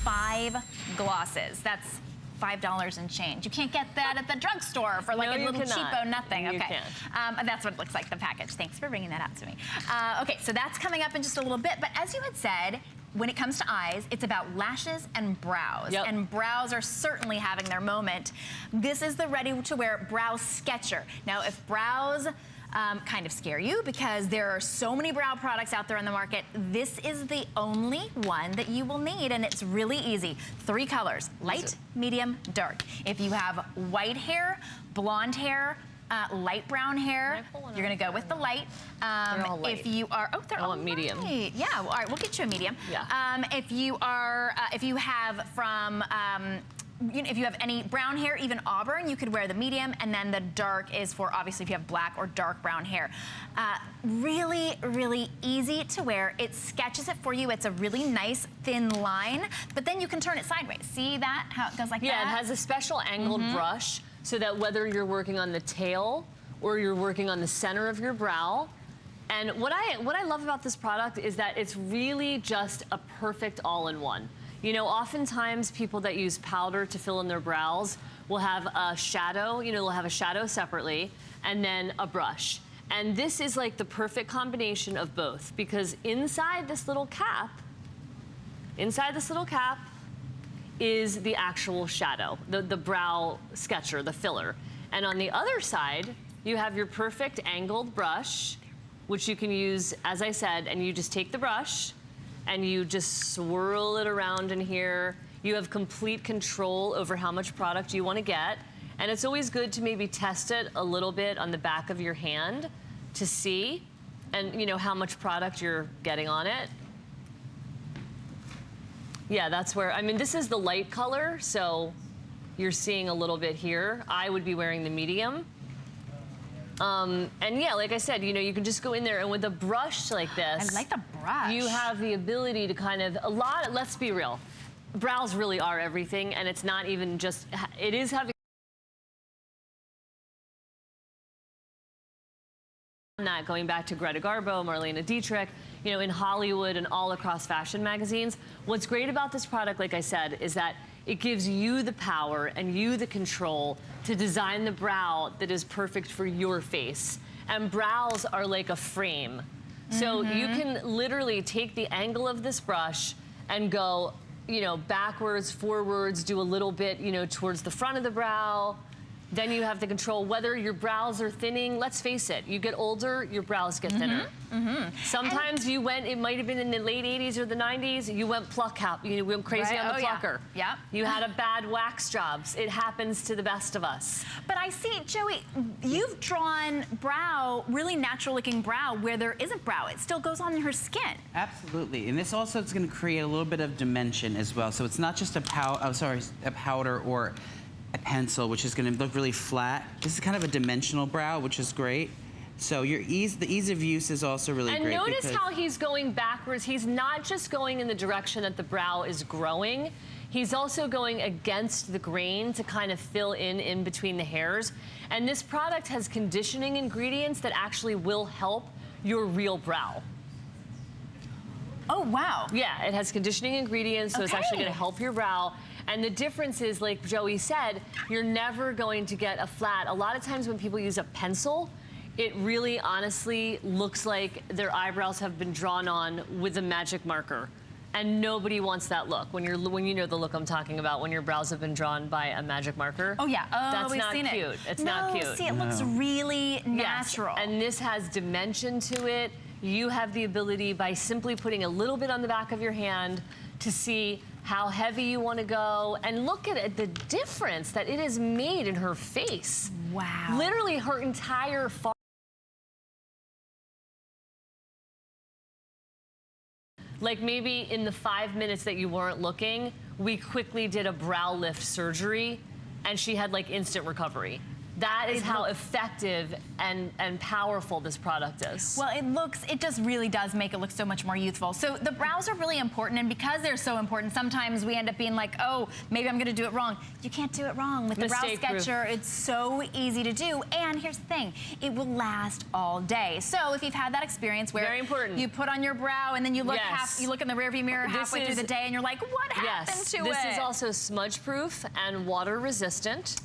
5 glosses. That's $5 and change. You can't get that at the drugstore for like a little cheapo nothing. You okay, that's what it looks like, the package. Thanks for bringing that out to me. Okay, so that's coming up in just a little bit, but as you had said, when it comes to eyes, it's about lashes and brows. Yep. And brows are certainly having their moment. This is the ready-to-wear brow sketcher. Now, if brows kind of scare you because there are so many brow products out there on the market, this is the only one that you will need, and it's really easy. 3 colors, light, medium, dark. If you have white hair, blonde hair, light brown hair, you're gonna go with the light. They're all light. If you are, they're all medium. Light. Yeah, well, all right, we'll get you a medium. Yeah. If you are, if you have from, if you have any brown hair, even auburn, you could wear the medium, and then the dark is for obviously if you have black or dark brown hair. Really, really easy to wear. It sketches it for you. It's a really nice thin line, but then you can turn it sideways. See that, how it goes like that? Yeah, it has a special angled brush so that whether you're working on the tail or you're working on the center of your brow. And what I love about this product is that it's really just a perfect all-in-one. You know, oftentimes people that use powder to fill in their brows will have a shadow, you know, they'll have a shadow separately and then a brush. And this is like the perfect combination of both, because inside this little cap is the actual shadow, the brow sketcher, the filler. And on the other side, you have your perfect angled brush, which you can use, as I said, and you just take the brush and you just swirl it around in here. You have complete control over how much product you want to get. And it's always good to maybe test it a little bit on the back of your hand to see, and you know, how much product you're getting on it. Yeah, that's where, I mean, this is the light color, so you're seeing a little bit here. I would be wearing the medium. And yeah, like I said, you know, you can just go in there and with a brush like this. I like the brush. You have the ability to kind of, let's be real. Brows really are everything, and it's not even just, it is having that, going back to Greta Garbo, Marlene Dietrich, you know, in Hollywood and all across fashion magazines. What's great about this product, like I said, is that it gives you the power and you the control to design the brow that is perfect for your face. And brows are like a frame. So you can literally take the angle of this brush and go, you know, backwards, forwards, do a little bit, you know, towards the front of the brow. Then you have the control whether your brows are thinning. Let's face it, you get older, your brows get thinner. Sometimes you went, it might have been in the late 80s or the 90s, you went you went crazy on the plucker. Yeah. You had a bad wax job. It happens to the best of us. But I see, Joey, you've drawn brow, really natural looking brow where there isn't brow. It still goes on her skin. Absolutely, and this also is going to create a little bit of dimension as well. So it's not just a powder or a pencil, which is going to look really flat. This is kind of a dimensional brow, which is great. So the ease of use is also really great. And notice how he's going backwards. He's not just going in the direction that the brow is growing. He's also going against the grain to kind of fill in between the hairs. And this product has conditioning ingredients that actually will help your real brow. Oh, wow. Yeah, it has conditioning ingredients, so it's actually going to help your brow. And the difference is, like Joey said, you're never going to get a flat. A lot of times when people use a pencil, it really honestly looks like their eyebrows have been drawn on with a magic marker. And nobody wants that look. When you know the look I'm talking about, when your brows have been drawn by a magic marker. Oh yeah, that's not cute. It's not cute. See, it looks really natural. Yes. And this has dimension to it. You have the ability by simply putting a little bit on the back of your hand to see how heavy you want to go, and look at it, the difference that it has made in her face. Wow. Literally her entire like maybe in the 5 minutes that you weren't looking, we quickly did a brow lift surgery and she had like instant recovery. That is how effective and powerful this product is. Well, it just really does make it look so much more youthful. So the brows are really important, and because they're so important, sometimes we end up being like, oh, maybe I'm gonna do it wrong. You can't do it wrong. With the Brow Sketcher, it's so easy to do. And here's the thing, it will last all day. So if you've had that experience where Very important. you put on your brow and then you look you look in the rearview mirror halfway through the day and you're like, what happened to it? This is also smudge proof and water resistant.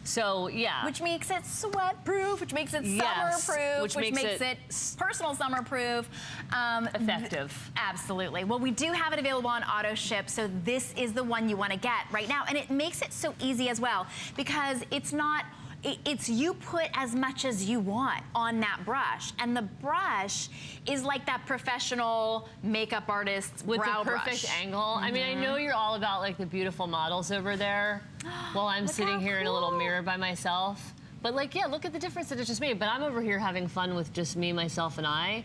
So, yeah. Which makes it sweat proof, which makes it summer proof, which makes it personal summer proof. Effective. Absolutely. Well, we do have it available on auto ship, so this is the one you want to get right now. And it makes it so easy as well, because it's not, it's you put as much as you want on that brush. And the brush is like that professional makeup artist's with brow the perfect brush. angle. I mean, I know you're all about like the beautiful models over there while I'm sitting here in a little mirror by myself. But like, yeah, look at the difference that it just made. But I'm over here having fun with just me, myself, and I.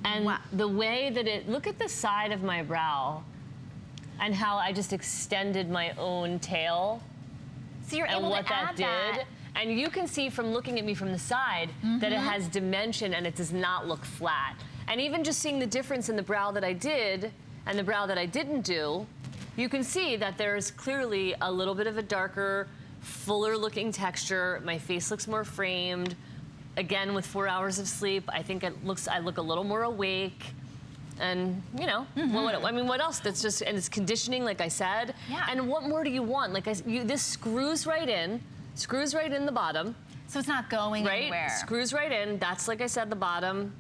And the way that look at the side of my brow and how I just extended my own tail. So you're able to add that. And you can see from looking at me from the side that it has dimension and it does not look flat. And even just seeing the difference in the brow that I did and the brow that I didn't do, you can see that there's clearly a little bit of a darker, fuller looking texture. My face looks more framed. Again, with 4 hours of sleep, I think I look a little more awake. And, you know, I mean, what else? That's just, and it's conditioning, like I said. Yeah. And what more do you want? Like, this screws right in the bottom. So it's not going anywhere. Screws right in. That's, like I said, the bottom.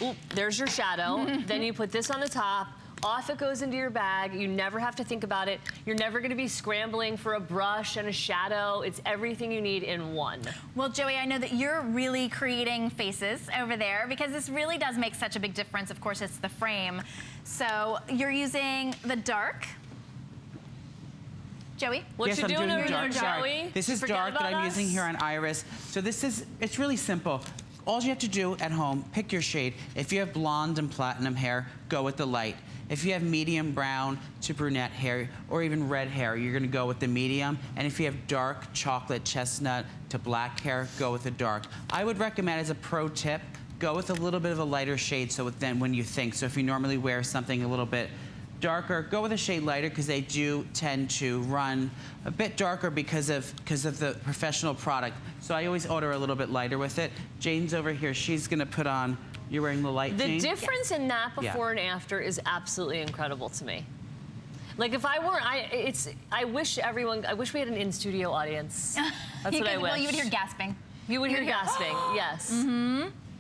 Oop, there's your shadow. Then you put this on the top. Off it goes into your bag. You never have to think about it. You're never going to be scrambling for a brush and a shadow. It's everything you need in one. Well, Joey, I know that you're really creating faces over there because this really does make such a big difference. Of course, it's the frame. So you're using the dark. Joey? Yes, I'm doing dark. Sorry. This is dark that I'm using here on Iris. So it's really simple. All you have to do at home, pick your shade. If you have blonde and platinum hair, go with the light. If you have medium brown to brunette hair or even red hair, you're gonna go with the medium. And if you have dark chocolate chestnut to black hair, go with the dark. I would recommend, as a pro tip, go with a little bit of a lighter shade so then when you think. So if you normally wear something a little bit darker, go with a shade lighter because they do tend to run a bit darker because of the professional product. So I always order a little bit lighter with it. Jane's over here, she's gonna put on, you're wearing the light, The Jane? difference in that before and after is absolutely incredible to me. Like if I weren't, I wish we had an in-studio audience. That's what I wish. Well, you would hear gasping. You would hear gasping, yes.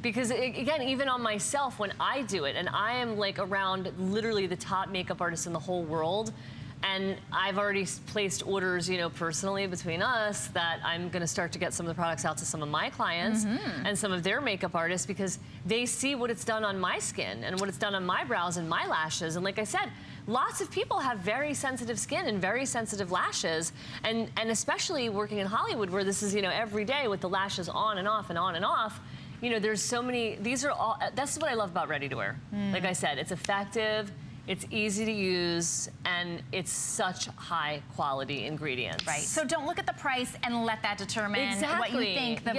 Because again, even on myself, when I do it, and I am like around literally the top makeup artists in the whole world, and I've already placed orders, you know, personally between us that I'm gonna start to get some of the products out to some of my clients and some of their makeup artists because they see what it's done on my skin and what it's done on my brows and my lashes. And like I said, lots of people have very sensitive skin and very sensitive lashes, and especially working in Hollywood where this is, you know, every day with the lashes on and off and on and off. You know, there's so many, these are all, that's what I love about ready to wear. Like I said, it's effective, it's easy to use, and it's such high quality ingredients. Right. So don't look at the price and let that determine what you think the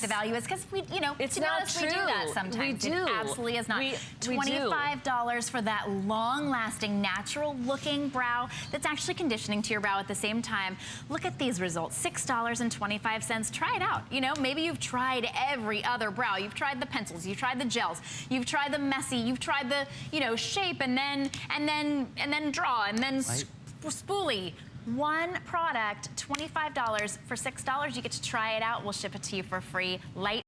value is, because we, you know, it's to be honest, we do that sometimes. We do. It absolutely is not. We $25 for that long-lasting, natural-looking brow that's actually conditioning to your brow at the same time. Look at these results. $6.25. Try it out. You know, maybe you've tried every other brow. You've tried the pencils. You've tried the gels. You've tried the messy. You've tried the, you know, shape and then draw and then spoolie. One product, $25 for $6. You get to try it out. We'll ship it to you for free. Light